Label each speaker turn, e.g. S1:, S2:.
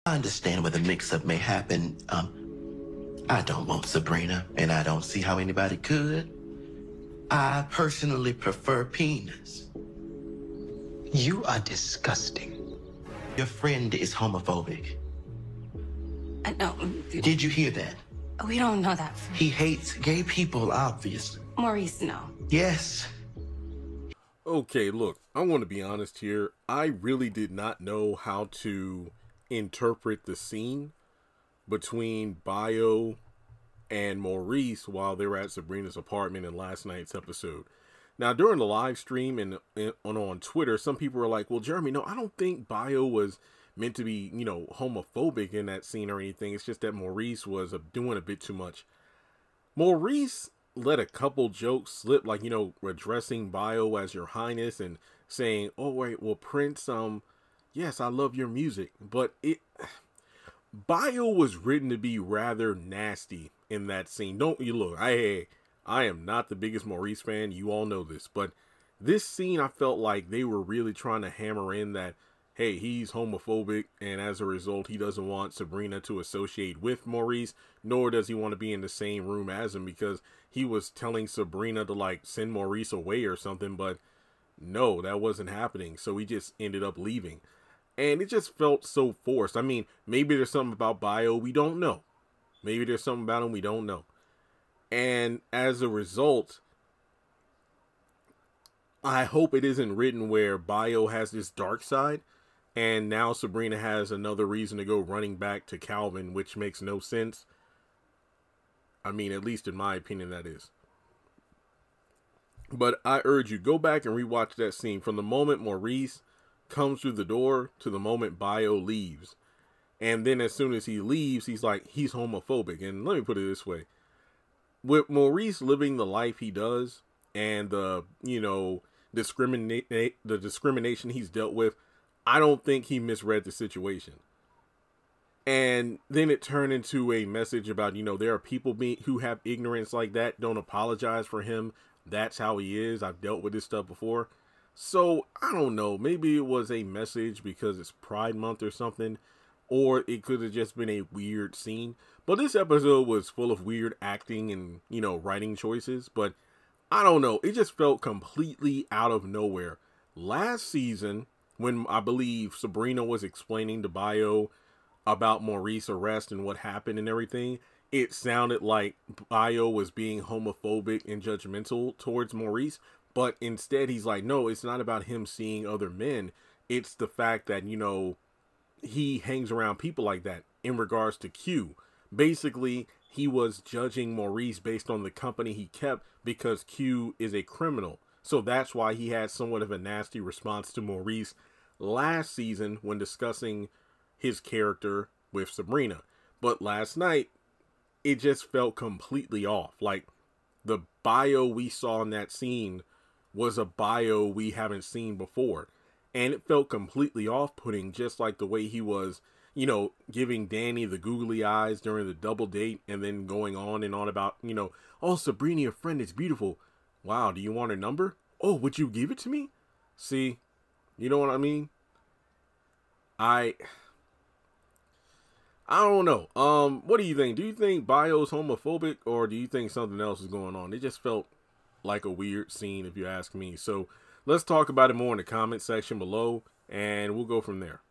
S1: I understand where the mix-up may happen. I don't want Sabrina, and I don't see how anybody could. I personally prefer penis.
S2: You are disgusting.
S1: Your friend is homophobic.
S3: No.
S1: Did you hear that?
S3: We don't know that.
S1: He hates gay people, obviously.
S3: Maurice, no.
S1: Yes.
S4: Okay, look, I want to be honest here. I really did not know how to interpret the scene between Bayo and Maurice while they were at Sabrina's apartment in last night's episode. Now, during the live stream and on Twitter, some people were like, well, Jeremy, no, I don't think Bayo was meant to be, homophobic in that scene or anything. It's just that Maurice was doing a bit too much. Maurice let a couple jokes slip, like, addressing Bayo as Your Highness and saying, oh, wait, well, Prince, yes, I love your music. But Bayo was written to be rather nasty in that scene. Don't you look, I am not the biggest Maurice fan. You all know this. But this scene, I felt like they were really trying to hammer in that, hey, he's homophobic, and as a result, he doesn't want Sabrina to associate with Maurice, nor does he want to be in the same room as him, because he was telling Sabrina to, like, send Maurice away or something, but no, that wasn't happening, so he just ended up leaving. And it just felt so forced. I mean, maybe there's something about Bayo we don't know. Maybe there's something about him we don't know. And as a result, I hope it isn't written where Bayo has this dark side, and now Sabrina has another reason to go running back to Calvin, which makes no sense. I mean, at least in my opinion, that is. But I urge you, go back and rewatch that scene from the moment Maurice comes through the door to the moment Bayo leaves. And then as soon as he leaves, he's like, he's homophobic. And let me put it this way. With Maurice living the life he does and the, discrimination he's dealt with, I don't think he misread the situation. And then it turned into a message about, there are people who have ignorance like that. Don't apologize for him. That's how he is. I've dealt with this stuff before. So, I don't know. Maybe it was a message because it's Pride Month or something. Or it could have just been a weird scene. But this episode was full of weird acting and, writing choices. But I don't know. It just felt completely out of nowhere. Last season, when I believe Sabrina was explaining to Bayo about Maurice's arrest and what happened and everything, it sounded like Bayo was being homophobic and judgmental towards Maurice. But instead, he's like, no, it's not about him seeing other men. It's the fact that, he hangs around people like that in regards to Q. Basically, he was judging Maurice based on the company he kept because Q is a criminal. So that's why he had somewhat of a nasty response to Maurice last season when discussing his character with Sabrina. But last night, it just felt completely off. Like, the Bayo we saw in that scene was a Bayo we haven't seen before. And it felt completely off-putting, just like the way he was, giving Danny the googly eyes during the double date and then going on and on about, oh, Sabrina, your friend is beautiful. Wow, do you want her number? Oh, would you give it to me? See, you know what I mean? I don't know. What do you think? Do you think Bayo's homophobic, or do you think something else is going on? It just felt like a weird scene, if you ask me. So let's talk about it more in the comment section below, and we'll go from there.